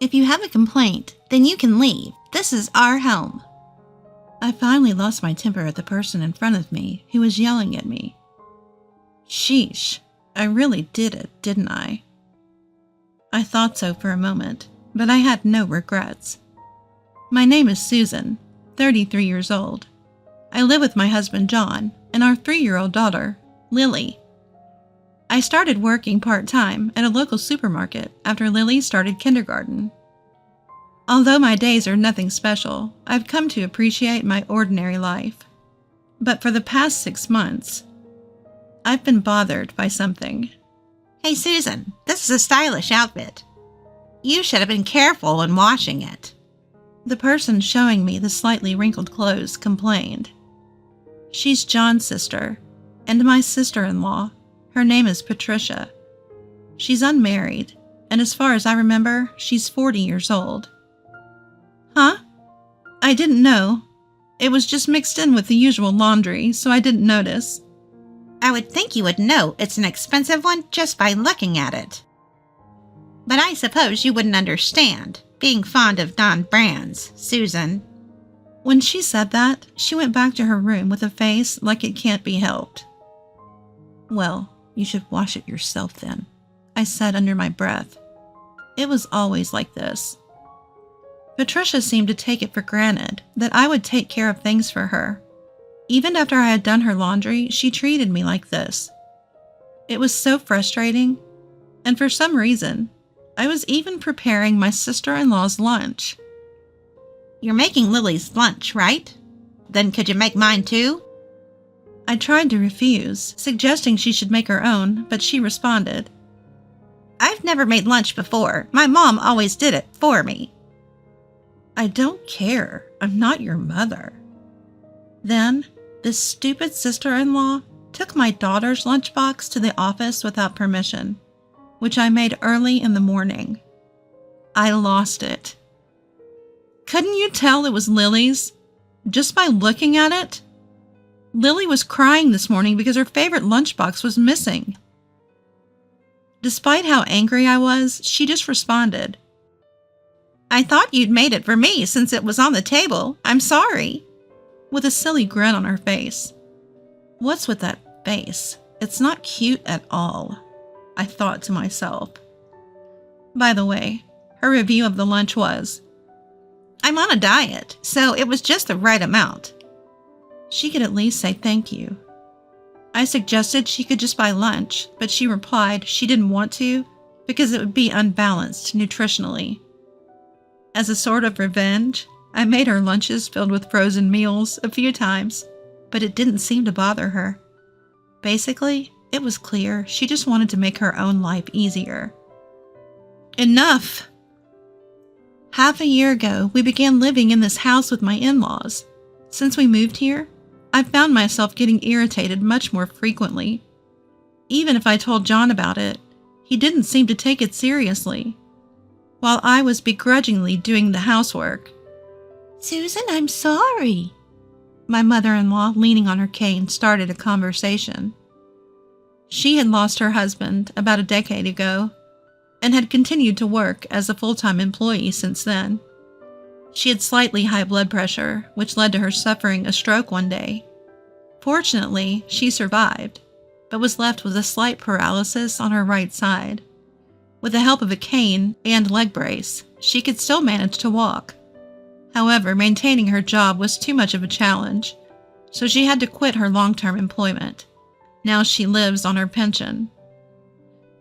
If you have a complaint, then you can leave. This is our home. I finally lost my temper at the person in front of me who was yelling at me. Sheesh, I really did it, didn't I? I thought so for a moment, but I had no regrets. My name is Susan, 33 years old. I live with my husband John and our 3-year-old daughter, Lily. I started working part-time at a local supermarket after Lily started kindergarten. Although my days are nothing special, I've come to appreciate my ordinary life. But for the past 6 months, I've been bothered by something. Hey Susan, this is a stylish outfit. You should have been careful when washing it. The person showing me the slightly wrinkled clothes complained. She's John's sister, and my sister-in-law. Her name is Patricia. She's unmarried, and as far as I remember, she's 40 years old. Huh? I didn't know. It was just mixed in with the usual laundry, so I didn't notice. I would think you would know it's an expensive one just by looking at it. But I suppose you wouldn't understand, being fond of non-brands, Susan. When she said that, she went back to her room with a face like it can't be helped. Well, you should wash it yourself then, I said under my breath. It was always like this. Patricia seemed to take it for granted that I would take care of things for her. Even after I had done her laundry, she treated me like this. It was so frustrating, and for some reason, I was even preparing my sister-in-law's lunch. You're making Lily's lunch, right? Then could you make mine too? I tried to refuse, suggesting she should make her own, but she responded, I've never made lunch before. My mom always did it for me. I don't care. I'm not your mother. Then, this stupid sister-in-law took my daughter's lunchbox to the office without permission, which I made early in the morning. I lost it. Couldn't you tell it was Lily's? Just by looking at it? Lily was crying this morning because her favorite lunchbox was missing. Despite how angry I was, she just responded, I thought you'd made it for me since it was on the table. I'm sorry. With a silly grin on her face. What's with that face? It's not cute at all, I thought to myself. By the way, her review of the lunch was, I'm on a diet, so it was just the right amount. She could at least say thank you. I suggested she could just buy lunch, but she replied she didn't want to because it would be unbalanced nutritionally. As a sort of revenge, I made her lunches filled with frozen meals a few times, but it didn't seem to bother her. Basically, it was clear she just wanted to make her own life easier. Enough! Half a year ago, we began living in this house with my in-laws. Since we moved here, I've found myself getting irritated much more frequently. Even if I told John about it, he didn't seem to take it seriously, while I was begrudgingly doing the housework. Susan, I'm sorry. My mother-in-law, leaning on her cane, started a conversation. She had lost her husband about a decade ago and had continued to work as a full-time employee since then. She had slightly high blood pressure, which led to her suffering a stroke one day. Fortunately, she survived, but was left with a slight paralysis on her right side. With the help of a cane and leg brace, she could still manage to walk. However, maintaining her job was too much of a challenge, so she had to quit her long-term employment. Now she lives on her pension.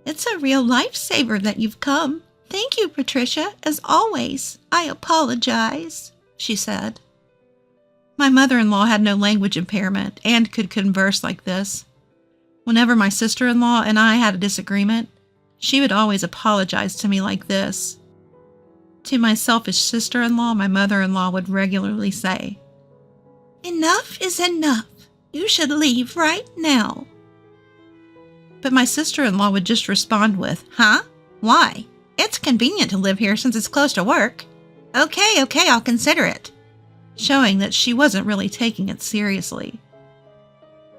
It's a real lifesaver that you've come. Thank you, Patricia, as always. I apologize, she said. My mother-in-law had no language impairment and could converse like this. Whenever my sister-in-law and I had a disagreement, she would always apologize to me like this. To my selfish sister-in-law, my mother-in-law would regularly say, Enough is enough. You should leave right now. But my sister-in-law would just respond with, Huh? Why? It's convenient to live here since it's close to work. Okay, I'll consider it. Showing that she wasn't really taking it seriously.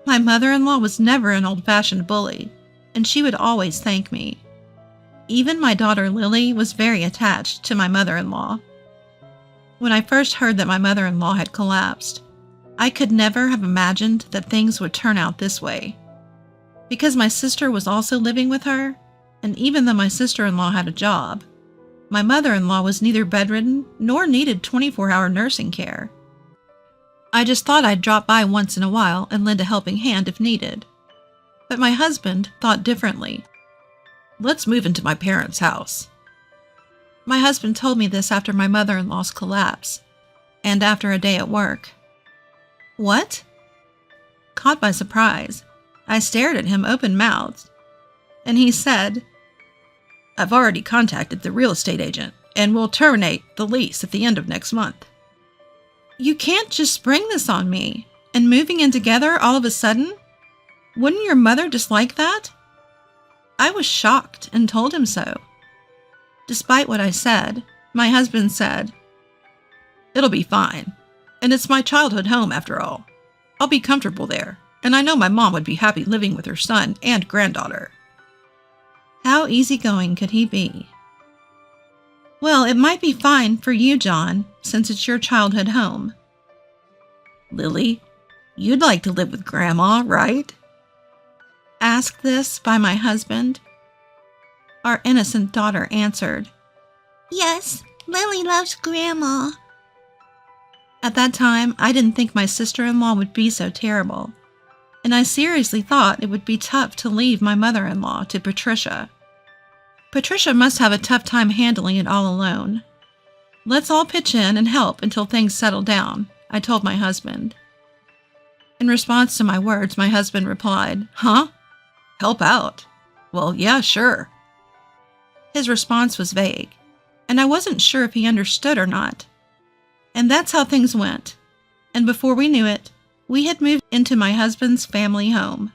My mother-in-law was never an old-fashioned bully, and she would always thank me. Even my daughter Lily was very attached to my mother-in-law. When I first heard that my mother-in-law had collapsed, I could never have imagined that things would turn out this way. Because my sister was also living with her, and even though my sister-in-law had a job, my mother-in-law was neither bedridden nor needed 24-hour nursing care. I just thought I'd drop by once in a while and lend a helping hand if needed. But my husband thought differently. "Let's move into my parents' house." My husband told me this after my mother-in-law's collapse, and after a day at work. "What?" Caught by surprise, I stared at him open-mouthed, and he said, "I've already contacted the real estate agent, and we'll terminate the lease at the end of next month." You can't just spring this on me, and moving in together all of a sudden? Wouldn't your mother dislike that? I was shocked and told him so. Despite what I said, my husband said, "It'll be fine, and it's my childhood home after all. I'll be comfortable there, and I know my mom would be happy living with her son and granddaughter." How easygoing could he be? "Well, it might be fine for you, John, since it's your childhood home." "Lily, you'd like to live with Grandma, right?" Asked this by my husband. Our innocent daughter answered, Yes, Lily loves Grandma. At that time, I didn't think my sister-in-law would be so terrible, and I seriously thought it would be tough to leave my mother-in-law to Patricia. Patricia must have a tough time handling it all alone. "Let's all pitch in and help until things settle down," I told my husband. In response to my words, my husband replied, "Huh? Help out? Well, yeah, sure." His response was vague, and I wasn't sure if he understood or not. And that's how things went. And before we knew it, we had moved into my husband's family home.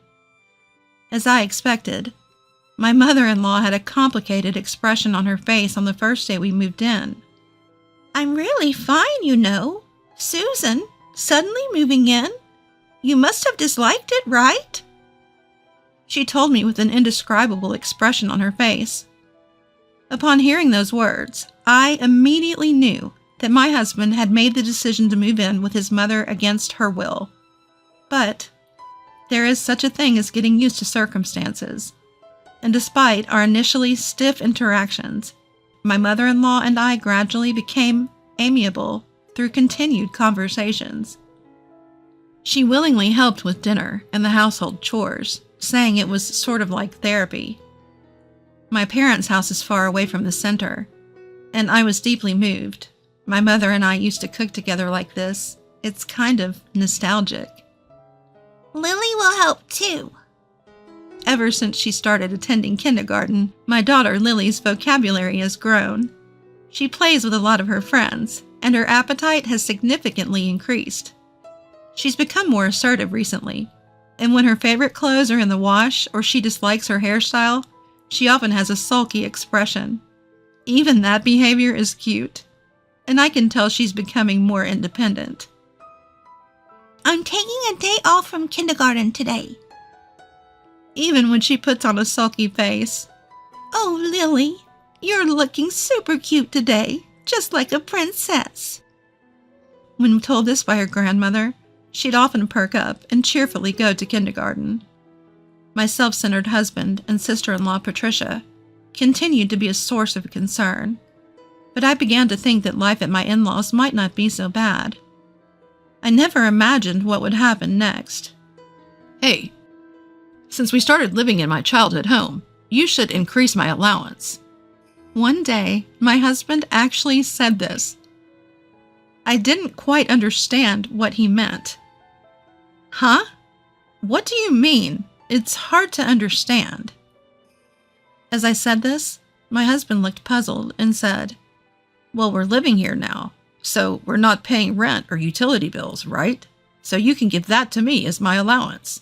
As I expected, my mother-in-law had a complicated expression on her face on the first day we moved in. "I'm really fine, you know. Susan, suddenly moving in? You must have disliked it, right?" She told me with an indescribable expression on her face. Upon hearing those words, I immediately knew that my husband had made the decision to move in with his mother against her will. But there is such a thing as getting used to circumstances. And despite our initially stiff interactions, my mother-in-law and I gradually became amiable through continued conversations. She willingly helped with dinner and the household chores, saying it was sort of like therapy. My parents' house is far away from the center, and I was deeply moved. My mother and I used to cook together like this. It's kind of nostalgic. "Lily will help too." Ever since she started attending kindergarten, my daughter Lily's vocabulary has grown. She plays with a lot of her friends, and her appetite has significantly increased. She's become more assertive recently, and when her favorite clothes are in the wash or she dislikes her hairstyle, she often has a sulky expression. Even that behavior is cute, and I can tell she's becoming more independent. "I'm taking a day off from kindergarten today." Even when she puts on a sulky face. "Oh, Lily, you're looking super cute today, just like a princess." When told this by her grandmother, she'd often perk up and cheerfully go to kindergarten. My self-centered husband and sister-in-law Patricia continued to be a source of concern, but I began to think that life at my in-laws might not be so bad. I never imagined what would happen next. "Hey, since we started living in my childhood home, you should increase my allowance." One day, my husband actually said this. I didn't quite understand what he meant. "Huh? What do you mean? It's hard to understand." As I said this, my husband looked puzzled and said, "Well, we're living here now, so we're not paying rent or utility bills, right? So you can give that to me as my allowance."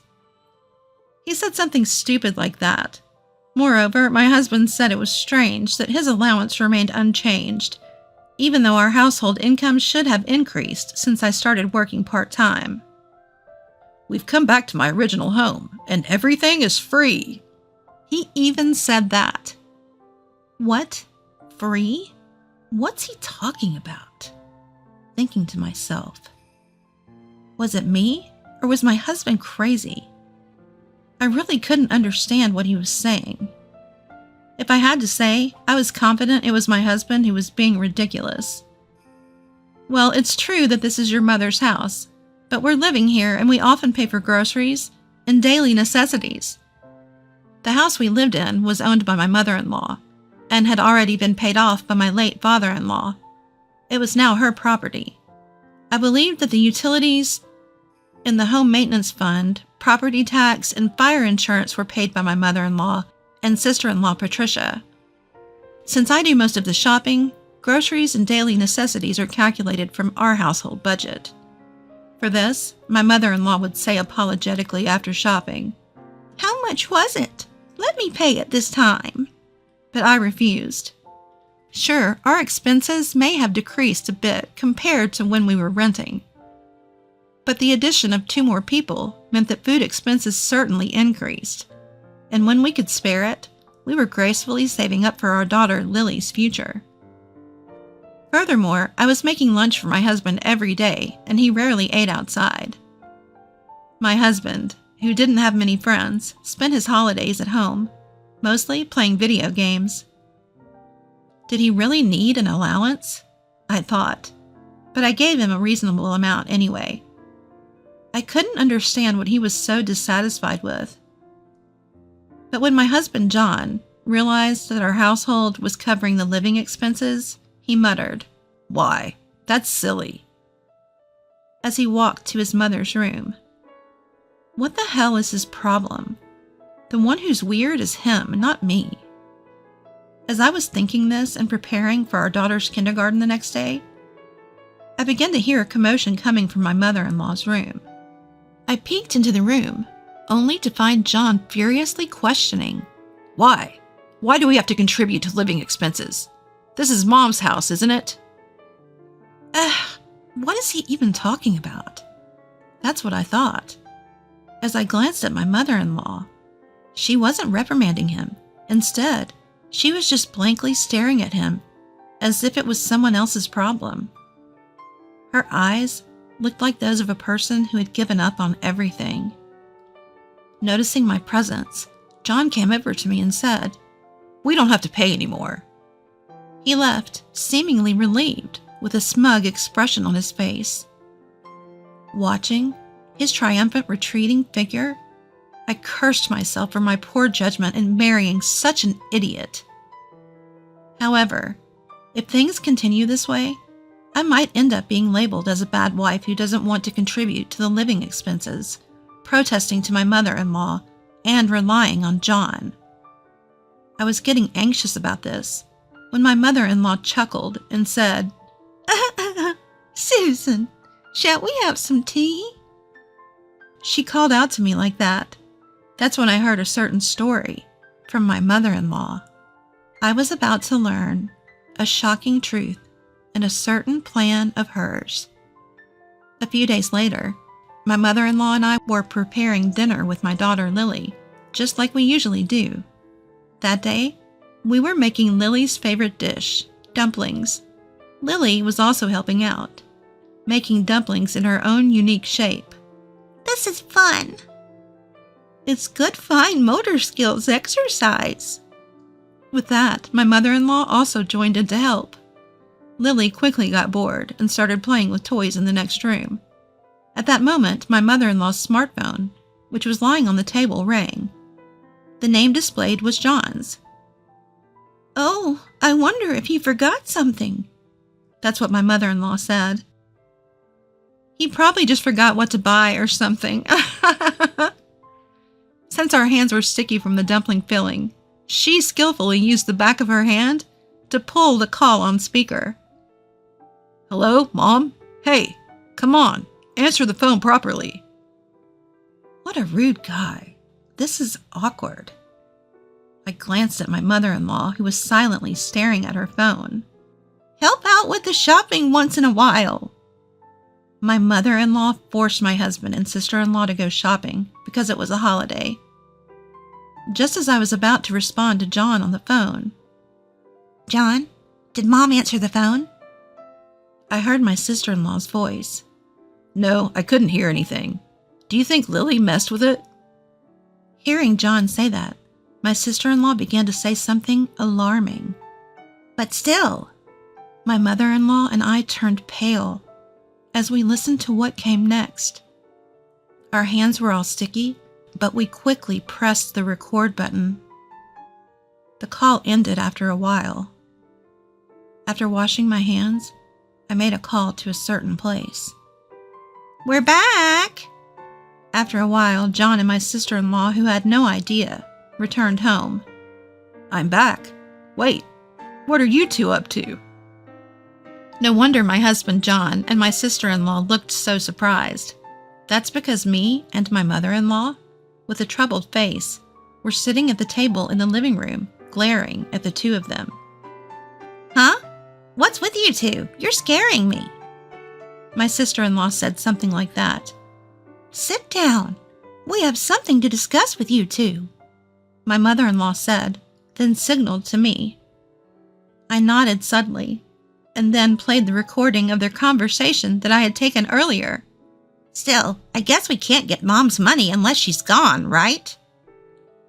He said something stupid like that. Moreover, my husband said it was strange that his allowance remained unchanged, even though our household income should have increased since I started working part-time. "We've come back to my original home, and everything is free." He even said that. What? Free? What's he talking about? Thinking to myself. Was it me, or was my husband crazy? I really couldn't understand what he was saying. If I had to say, I was confident it was my husband who was being ridiculous. Well, it's true that this is your mother's house, but we're living here and we often pay for groceries and daily necessities. The house we lived in was owned by my mother-in-law and had already been paid off by my late father-in-law. It was now her property. I believed that the utilities in the home maintenance fund, property tax, and fire insurance were paid by my mother-in-law and sister-in-law Patricia. Since I do most of the shopping, groceries and daily necessities are calculated from our household budget. For this, my mother-in-law would say apologetically after shopping, "How much was it? Let me pay it this time." But I refused. Sure, our expenses may have decreased a bit compared to when we were renting. But the addition of 2 more people meant that food expenses certainly increased. And when we could spare it, we were gracefully saving up for our daughter Lily's future. Furthermore, I was making lunch for my husband every day, and he rarely ate outside. My husband, who didn't have many friends, spent his holidays at home, mostly playing video games. Did he really need an allowance? I thought, but I gave him a reasonable amount anyway. I couldn't understand what he was so dissatisfied with. But when my husband John realized that our household was covering the living expenses, he muttered, "Why, that's silly," as he walked to his mother's room. What the hell is his problem? The one who's weird is him, not me. As I was thinking this and preparing for our daughter's kindergarten the next day, I began to hear a commotion coming from my mother-in-law's room. I peeked into the room, only to find John furiously questioning, "Why? Why do we have to contribute to living expenses? This is Mom's house, isn't it?" What is he even talking about? That's what I thought. As I glanced at my mother-in-law, she wasn't reprimanding him. Instead, she was just blankly staring at him, as if it was someone else's problem. Her eyes looked like those of a person who had given up on everything. Noticing my presence, John came over to me and said, "We don't have to pay anymore." He left, seemingly relieved, with a smug expression on his face. Watching his triumphant retreating figure, I cursed myself for my poor judgment in marrying such an idiot. However, if things continue this way, I might end up being labeled as a bad wife who doesn't want to contribute to the living expenses, protesting to my mother-in-law, and relying on John. I was getting anxious about this when my mother-in-law chuckled and said, "Susan, shall we have some tea?" She called out to me like that. That's when I heard a certain story from my mother-in-law. I was about to learn a shocking truth and a certain plan of hers. A few days later, my mother-in-law and I were preparing dinner with my daughter Lily, just like we usually do. That day, we were making Lily's favorite dish, dumplings. Lily was also helping out, making dumplings in her own unique shape. This is fun. It's good fine motor skills exercise. With that, my mother-in-law also joined in to help. Lily quickly got bored and started playing with toys in the next room. At that moment, my mother-in-law's smartphone, which was lying on the table, rang. The name displayed was John's. "Oh, I wonder if he forgot something." That's what my mother-in-law said. He probably just forgot what to buy or something. Since our hands were sticky from the dumpling filling, she skillfully used the back of her hand to pull the call on speaker. "Hello, Mom? Hey, come on, answer the phone properly." What a rude guy. This is awkward. I glanced at my mother-in-law, who was silently staring at her phone. "Help out with the shopping once in a while." My mother-in-law forced my husband and sister-in-law to go shopping because it was a holiday. Just as I was about to respond to John on the phone, John, did Mom answer the phone? I heard my sister-in-law's voice. No, I couldn't hear anything. Do you think Lily messed with it? Hearing John say that, my sister-in-law began to say something alarming. But still, my mother-in-law and I turned pale as we listened to what came next. Our hands were all sticky, but we quickly pressed the record button. The call ended after a while. After washing my hands, I made a call to a certain place. We're back! After a while, John and my sister-in-law, who had no idea, returned home. I'm back. Wait, what are you two up to? No wonder my husband John and my sister-in-law looked so surprised. That's because me and my mother-in-law, with a troubled face, were sitting at the table in the living room, glaring at the two of them. Huh? What's with you two? You're scaring me. My sister-in-law said something like that. Sit down. We have something to discuss with you two, my mother-in-law said, then signaled to me. I nodded suddenly, and then played the recording of their conversation that I had taken earlier. Still, I guess we can't get Mom's money unless she's gone, right?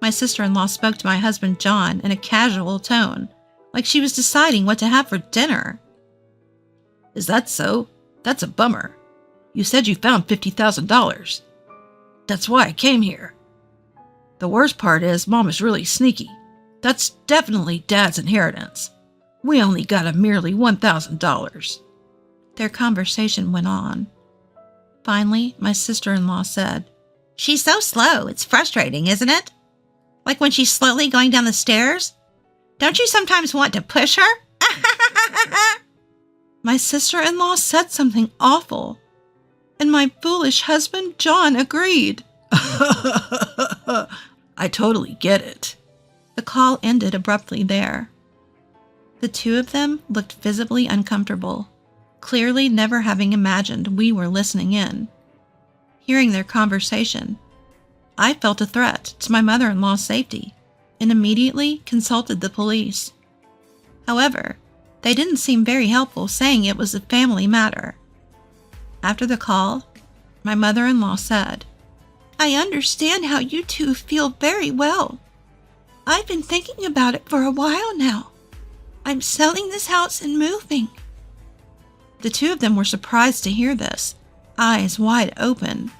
My sister-in-law spoke to my husband John in a casual tone, like she was deciding what to have for dinner. Is that so? That's a bummer. You said you found $50,000. That's why I came here. The worst part is Mom is really sneaky. That's definitely Dad's inheritance. We only got a merely $1,000. Their conversation went on. Finally, my sister-in-law said, She's so slow, it's frustrating, isn't it? Like when she's slowly going down the stairs? Don't you sometimes want to push her? My sister-in-law said something awful, and my foolish husband John agreed. I totally get it. The call ended abruptly there. The two of them looked visibly uncomfortable, clearly never having imagined we were listening in. Hearing their conversation, I felt a threat to my mother-in-law's safety and immediately consulted the police. However, they didn't seem very helpful, saying it was a family matter. After the call, my mother-in-law said, I understand how you two feel very well. I've been thinking about it for a while now. I'm selling this house and moving. The two of them were surprised to hear this, eyes wide open.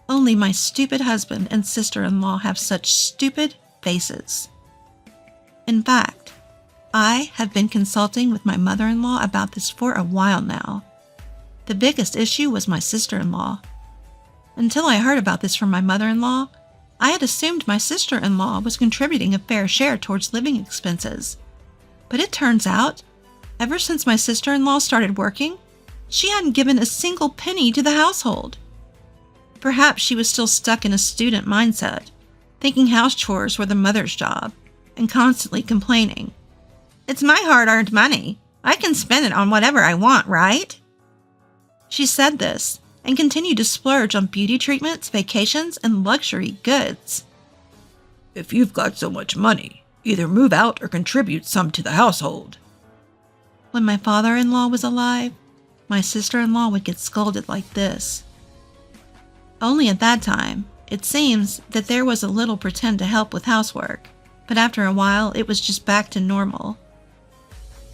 Only my stupid husband and sister-in-law have such stupid faces. In fact, I have been consulting with my mother-in-law about this for a while now. The biggest issue was my sister-in-law. Until I heard about this from my mother-in-law, I had assumed my sister-in-law was contributing a fair share towards living expenses. But it turns out, ever since my sister-in-law started working, she hadn't given a single penny to the household. Perhaps she was still stuck in a student mindset, thinking house chores were the mother's job, and constantly complaining. It's my hard-earned money. I can spend it on whatever I want, right? She said this and continued to splurge on beauty treatments, vacations, and luxury goods. If you've got so much money, either move out or contribute some to the household. When my father-in-law was alive, my sister-in-law would get scolded like this. Only at that time, it seems that there was a little pretend to help with housework, but after a while it was just back to normal.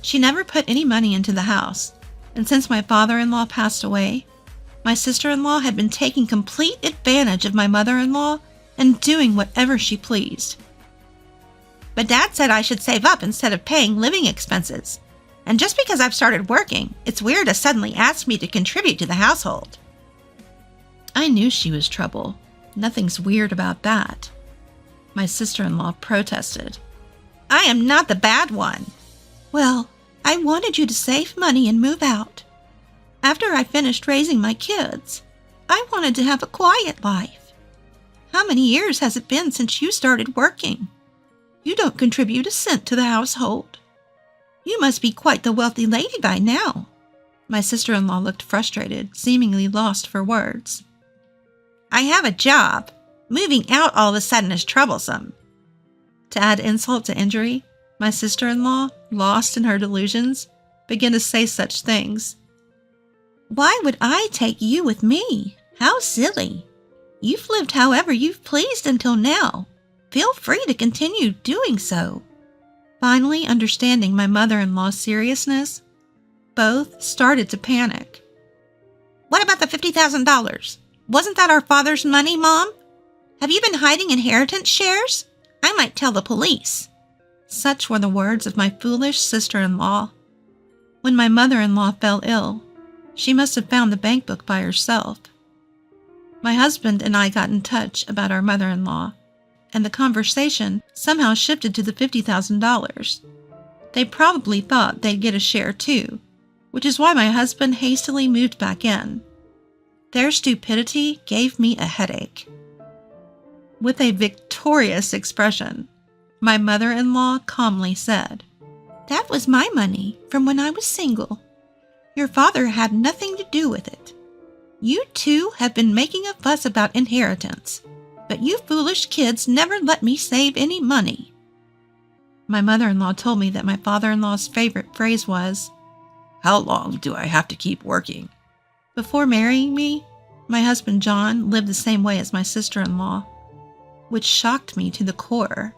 She never put any money into the house, and since my father-in-law passed away, my sister-in-law had been taking complete advantage of my mother-in-law and doing whatever she pleased. But Dad said I should save up instead of paying living expenses. And just because I've started working, it's weird to suddenly ask me to contribute to the household. I knew she was trouble. Nothing's weird about that. My sister-in-law protested. I am not the bad one. Well, I wanted you to save money and move out. After I finished raising my kids, I wanted to have a quiet life. How many years has it been since you started working? You don't contribute a cent to the household. You must be quite the wealthy lady by now. My sister-in-law looked frustrated, seemingly lost for words. I have a job. Moving out all of a sudden is troublesome. To add insult to injury, my sister-in-law lost in her delusions, began to say such things. Why would I take you with me? How silly. You've lived however you've pleased until now. Feel free to continue doing so. Finally, understanding my mother-in-law's seriousness, both started to panic. What about the $50,000? Wasn't that our father's money, Mom? Have you been hiding inheritance shares? I might tell the police. Such were the words of my foolish sister-in-law. When my mother-in-law fell ill, she must have found the bank book by herself. My husband and I got in touch about our mother-in-law, and the conversation somehow shifted to the $50,000. They probably thought they'd get a share too, which is why my husband hastily moved back in. Their stupidity gave me a headache. With a victorious expression, my mother-in-law calmly said, That was my money from when I was single. Your father had nothing to do with it. You two have been making a fuss about inheritance, but you foolish kids never let me save any money. My mother-in-law told me that my father-in-law's favorite phrase was, How long do I have to keep working? Before marrying me, my husband John lived the same way as my sister-in-law, which shocked me to the core.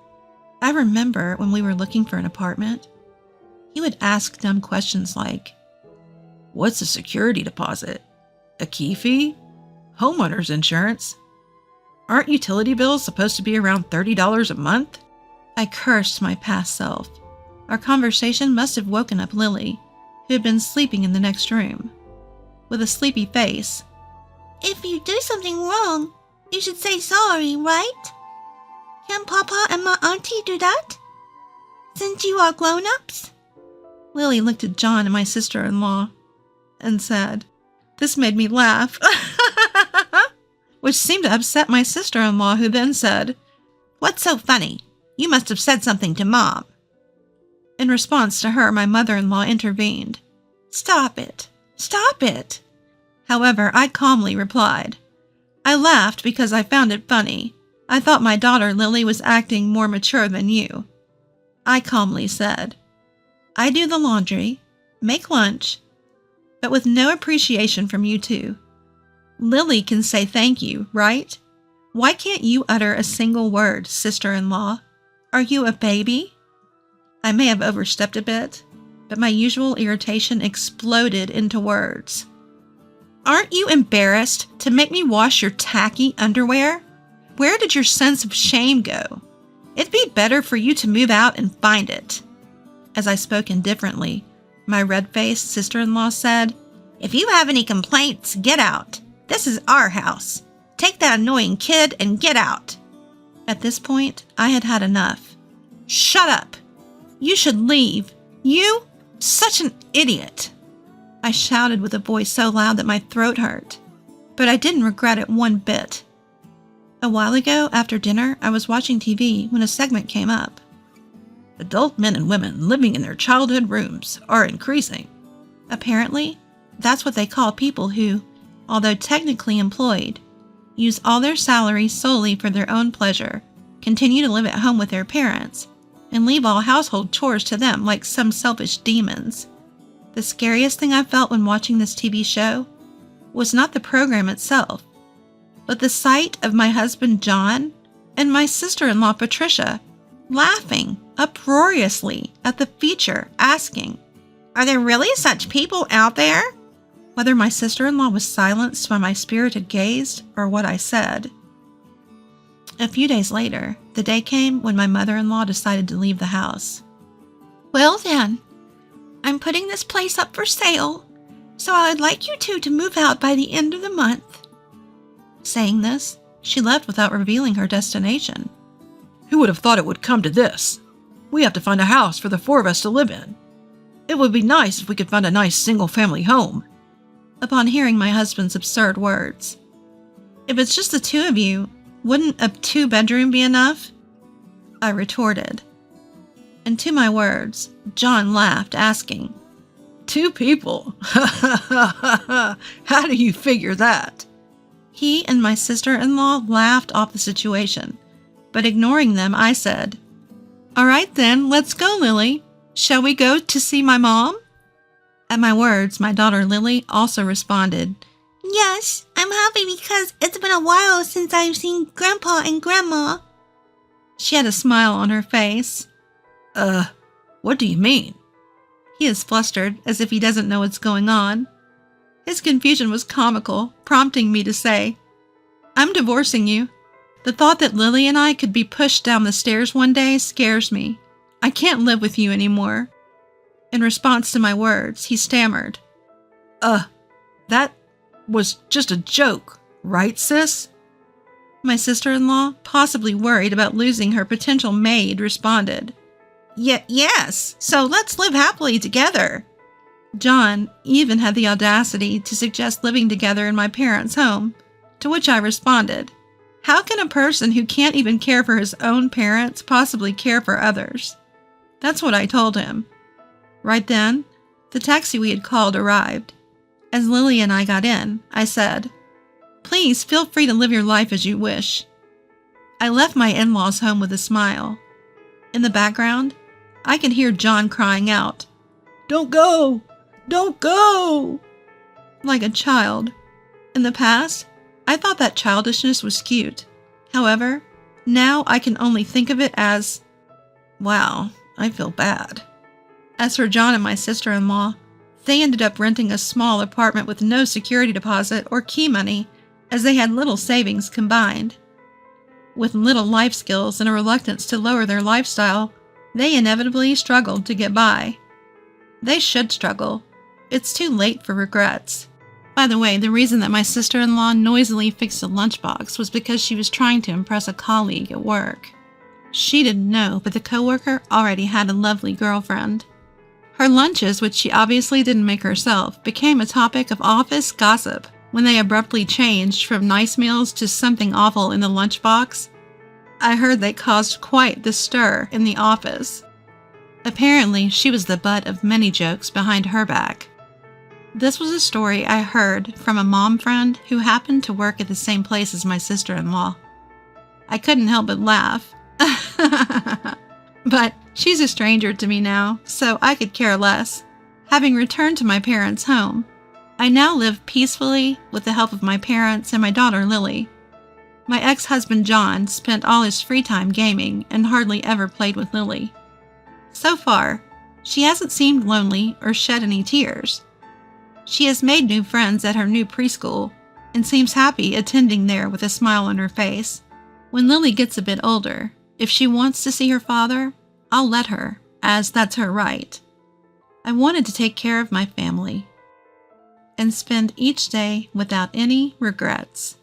I remember when we were looking for an apartment, he would ask dumb questions like, What's a security deposit? A key fee? Homeowner's insurance? Aren't utility bills supposed to be around $30 a month? I cursed my past self. Our conversation must have woken up Lily, who had been sleeping in the next room. With a sleepy face, If you do something wrong, you should say sorry, right? Can Papa and my auntie do that? Since you are grown-ups? Lily looked at John and my sister-in-law and said, This made me laugh, which seemed to upset my sister-in-law, who then said, What's so funny? You must have said something to Mom. In response to her, my mother-in-law intervened. Stop it. Stop it. However, I calmly replied. I laughed because I found it funny. I thought my daughter Lily was acting more mature than you. I calmly said, I do the laundry, make lunch, but with no appreciation from you two. Lily can say thank you, right? Why can't you utter a single word, sister-in-law? Are you a baby? I may have overstepped a bit, but my usual irritation exploded into words. Aren't you embarrassed to make me wash your tacky underwear? Where did your sense of shame go? It'd be better for you to move out and find it. As I spoke indifferently, my red-faced sister-in-law said, If you have any complaints, get out. This is our house. Take that annoying kid and get out. At this point, I had had enough. Shut up! You should leave. You? Such an idiot! I shouted with a voice so loud that my throat hurt, but I didn't regret it one bit. A while ago, after dinner, I was watching TV when a segment came up. Adult men and women living in their childhood rooms are increasing. Apparently, that's what they call people who, although technically employed, use all their salary solely for their own pleasure, continue to live at home with their parents, and leave all household chores to them like some selfish demons. The scariest thing I felt when watching this TV show was not the program itself, but the sight of my husband John and my sister-in-law Patricia laughing uproariously at the feature, asking, Are there really such people out there? Whether my sister-in-law was silenced by my spirited gaze or what I said. A few days later, the day came when my mother-in-law decided to leave the house. Well then, I'm putting this place up for sale, so I'd like you two to move out by the end of the month. Saying this, she left without revealing her destination. Who would have thought it would come to this? We have to find a house for the four of us to live in. It would be nice if we could find a nice single-family home. Upon hearing my husband's absurd words, If it's just the two of you, wouldn't a two-bedroom be enough? I retorted. And to my words, John laughed, asking, 2 people? How do you figure that? He and my sister-in-law laughed off the situation, but ignoring them, I said, All right then, let's go, Lily. Shall we go to see my mom? At my words, my daughter Lily also responded, Yes, I'm happy because it's been a while since I've seen Grandpa and Grandma. She had a smile on her face. What do you mean? He is flustered, as if he doesn't know what's going on. His confusion was comical, prompting me to say, I'm divorcing you. The thought that Lily and I could be pushed down the stairs one day scares me. I can't live with you anymore. In response to my words, he stammered, That was just a joke, right, sis? My sister-in-law, possibly worried about losing her potential maid, responded, Yes, so let's live happily together. John even had the audacity to suggest living together in my parents' home, to which I responded, How can a person who can't even care for his own parents possibly care for others? That's what I told him. Right then, the taxi we had called arrived. As Lily and I got in, I said, Please feel free to live your life as you wish. I left my in-laws' home with a smile. In the background, I could hear John crying out, Don't go! Don't go! Like a child. In the past, I thought that childishness was cute. However, now I can only think of it as, wow, I feel bad. As for John and my sister-in-law, they ended up renting a small apartment with no security deposit or key money, as they had little savings combined. With little life skills and a reluctance to lower their lifestyle, they inevitably struggled to get by. They should struggle. It's too late for regrets. By the way, the reason that my sister-in-law noisily fixed a lunchbox was because she was trying to impress a colleague at work. She didn't know, but the coworker already had a lovely girlfriend. Her lunches, which she obviously didn't make herself, became a topic of office gossip when they abruptly changed from nice meals to something awful in the lunchbox. I heard they caused quite the stir in the office. Apparently, she was the butt of many jokes behind her back. This was a story I heard from a mom friend who happened to work at the same place as my sister-in-law. I couldn't help but laugh. But she's a stranger to me now, so I could care less. Having returned to my parents' home, I now live peacefully with the help of my parents and my daughter Lily. My ex-husband John spent all his free time gaming and hardly ever played with Lily. So far, she hasn't seemed lonely or shed any tears. She has made new friends at her new preschool and seems happy attending there with a smile on her face. When Lily gets a bit older, if she wants to see her father, I'll let her, as that's her right. I wanted to take care of my family and spend each day without any regrets.